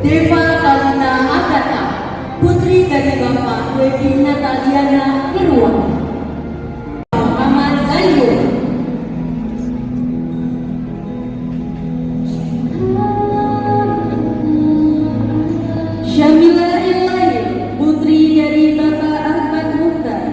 Deva Kalina Agata, putri dari Bapak Devi Nataliana Irwan. Muhammad Zainul. Syamila Ilail, putri dari Bapak Ahmad Muhtar.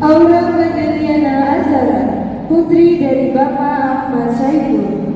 Aura Federiana Azara, putri dari Bapak Ahmad Syaiful.